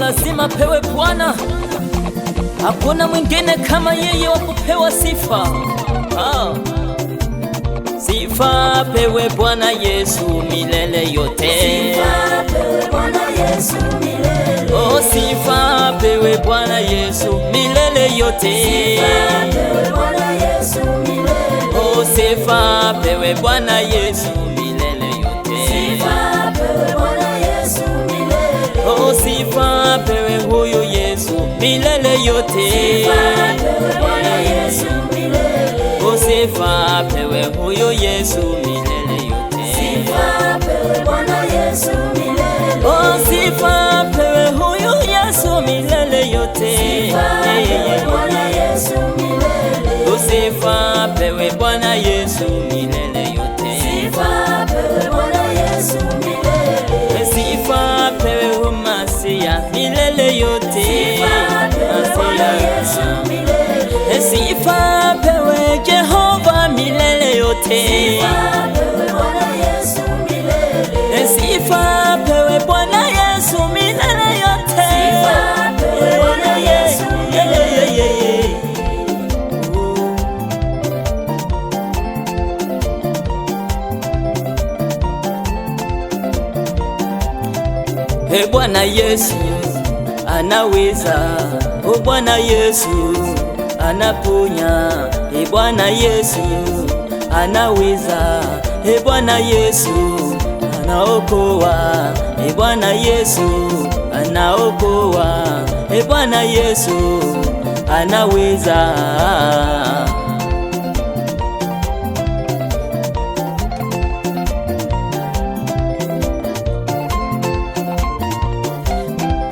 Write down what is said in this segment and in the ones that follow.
lazima pewe Bwana. Hakuna mwingine kama yeye wa kupewa sifa. Sifa pewe Bwana Yesu milele yote. Sifa pewe Bwana Yesu milele. Oh, sifa pewe Bwana Yesu milele yote. Sifa pewe Bwana Yesu milele. Oh, sifa pewe Bwana Yesu milele yote. Sifa pewe Bwana Yesu milele. Oh, sifa pewe huyu Yesu milele yote. Sifa pewe Bwana Yesu milele. Oh, sifa pewe huyu Yesu milele yote. Sifa pewe Bwana Yesu milele. Oh, sifa pewe huyu Yesu milele yote. Sifa pewe Bwana Yesu milele. Oh, sifa pewe Bwana Yesu milele yote. Sifa pewe Bwana Yesu milele. Sifa pewe Masia milele yote. Sifa pewe Bwana Yesu milele. Sifa pewe Jehova milele yote. Sifa pewe Bwana Yesu milele. Sifa pewe Bwana Yesu milele yote. Sifa pewe Bwana Yesu milele. Bwana Yesu anaweza. Bwana Yesu anaponya. Bwana Yesu anaweza. Bwana Yesu anaokoa. Bwana Yesu anaokoa. Bwana Yesu anaweza.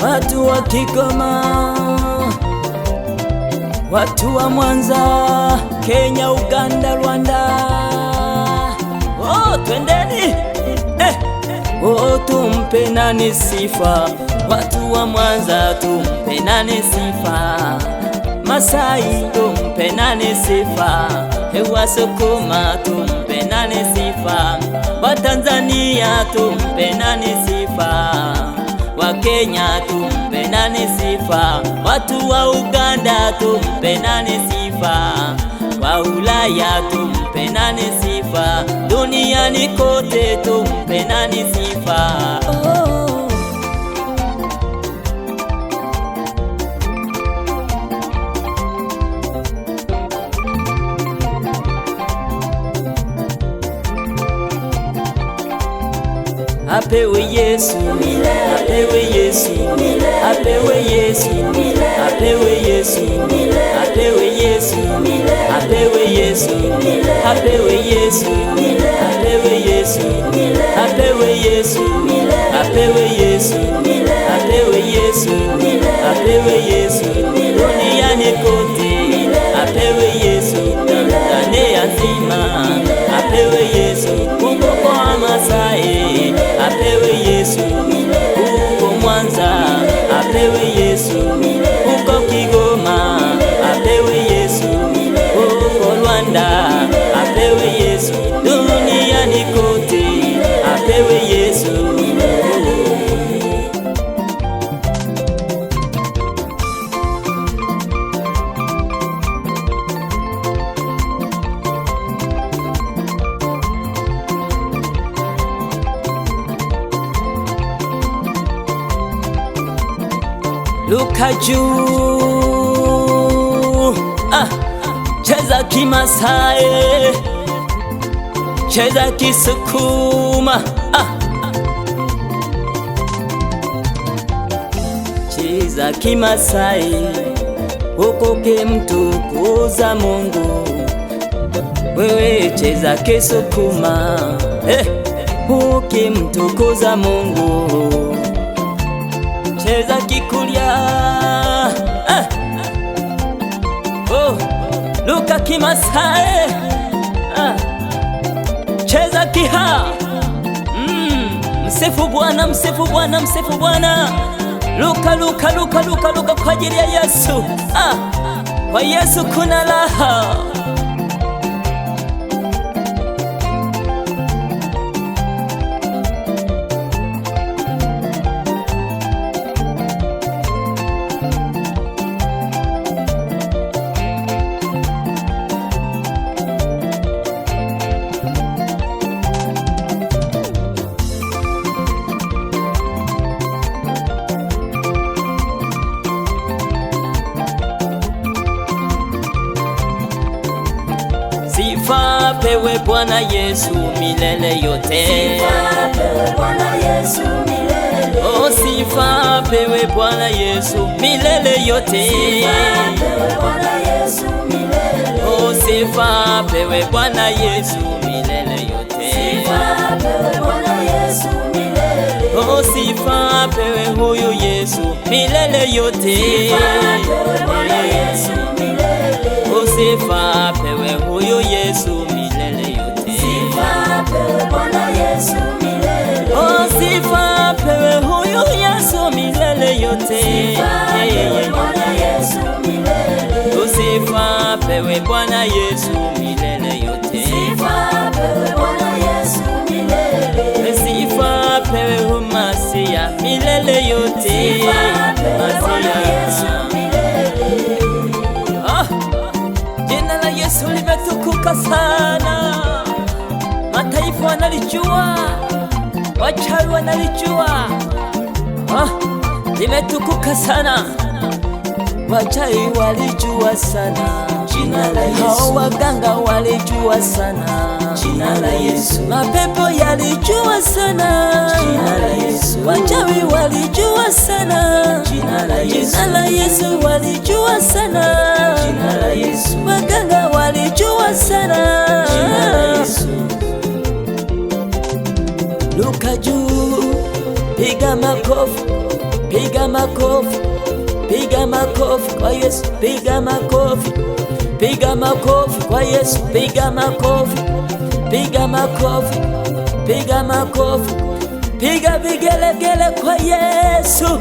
Watu wa Kigoma, watu wa Mwanza, Kenya, Uganda, Rwanda, oh, twendeni oh, tumpe nani sifa. Watu wa Mwanza tumpe nani sifa. Masai tumpe nani sifa. Wasukuma tumpe nani sifa. Watanzania tumpe nani sifa. Wa Kenya tumpe nani sifa. Watu wa Uganda tumpe nani sifa. Wa Ulaya tumpe nani sifa. Duniani kote tumpe nani sifa. Apewe Yesu, apewe Yesu, apewe Yesu, apewe Yesu, apewe Yesu, apewe Yesu, apewe Yesu, apewe Yesu, apewe Yesu, apewe Yesu, apewe Yesu, apewe Yesu, duniani kote apewe Yesu, Tanzania nzima apewe Yesu, huko kwa Masai apewe Yesu, huko Mwanza apewe Yesu, huko Kigoma apewe Yesu, huko Rwanda apewe Yesu, duniani kote apewe Yesu. Luka juu, cheza Kimasai, cheza Kisukuma, cheza Kimasai, huko kimtukuza Mungu. Wewe cheza Kisukuma, ukimtukuza Mungu. Cheza Kikurya, oh, Luka Kimasai, cheza Kiha, msifu Bwana, msifu Bwana, msifu Bwana. Luka, Luka, Luka, Luka, Luka kwa ajili ya Yesu. Kwa Yesu kuna raha. Bwana Yesu milele yote. Sifa apewe Bwana Yesu milele. Oh, sifa apewe Bwana Yesu milele yote. Sifa apewe Bwana Yesu milele. Oh, sifa apewe Bwana Yesu milele yote. Sifa apewe Bwana Yesu milele. Oh, sifa apewe huyu Yesu milele yote. Sifa apewe Bwana Yesu milele. Oh, sifa apewe huyu Yesu milele yote. Sifa apewe Bwana Yesu milele. Oh, sifa apewe huyu Yesu milele yote. Sifa apewe Bwana Yesu milele. Oh, sifa apewe Bwana Yesu milele yote. Sifa apewe Bwana Yesu milele. Sifa apewe huyu Masia milele yote. Sifa apewe Bwana Yesu milele. Ah, jina la Yesu limetukuka sana. Mataifa wanalijua, wachawi wanalijua. Ah, limetukuka sana. Wachawi walijua sana Jina la Yesu. hao waganga walijua sana Jina la Yesu. mapepo yalijua sana Jina la Yesu. wachawi walijua sana Jina la Yesu. Jina la Yesu walijua sana Jina la Yesu. waganga walijua sana Jina la Yesu. Luka juu, piga makofi, piga makofi, piga makofi kwa Yesu, piga makofi, piga makofi kwa Yesu, piga makofi, piga makofi, piga makofi, piga vigelegele kwa Yesu.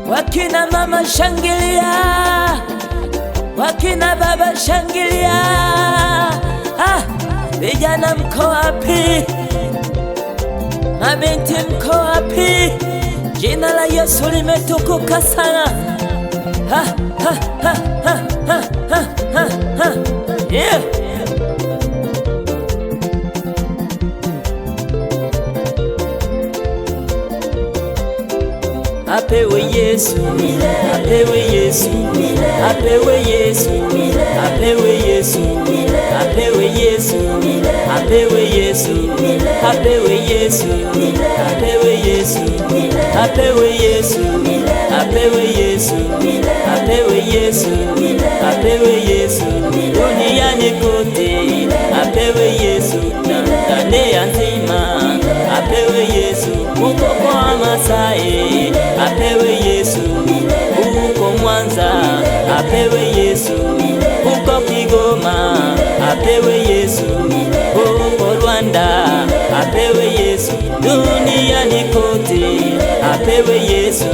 Wakina mama shangilia, wakina baba shangilia. Ah, vijana mko wapi? Mabinti mko wapi? Jina la Yesu limetukuka sana. Ha, ha, ha, ha, ha, ha, ha, ha. Yeah. Apewe Yesu, apewe Yesu, apewe Yesu, apewe Yesu, apewe Yesu, apewe Yesu, apewe Yesu, apewe Yesu, apewe Yesu, apewe Yesu, apewe Yesu, apewe Yesu, duniani kote apewe Yesu, Tanzania nzima apewe Yesu, huko kwa Masai apewe Yesu, huko Mwanza apewe Yesu, huko Kigoma apewe Yesu, huko Rwanda apewe Yesu, duniani kote apewe Yesu.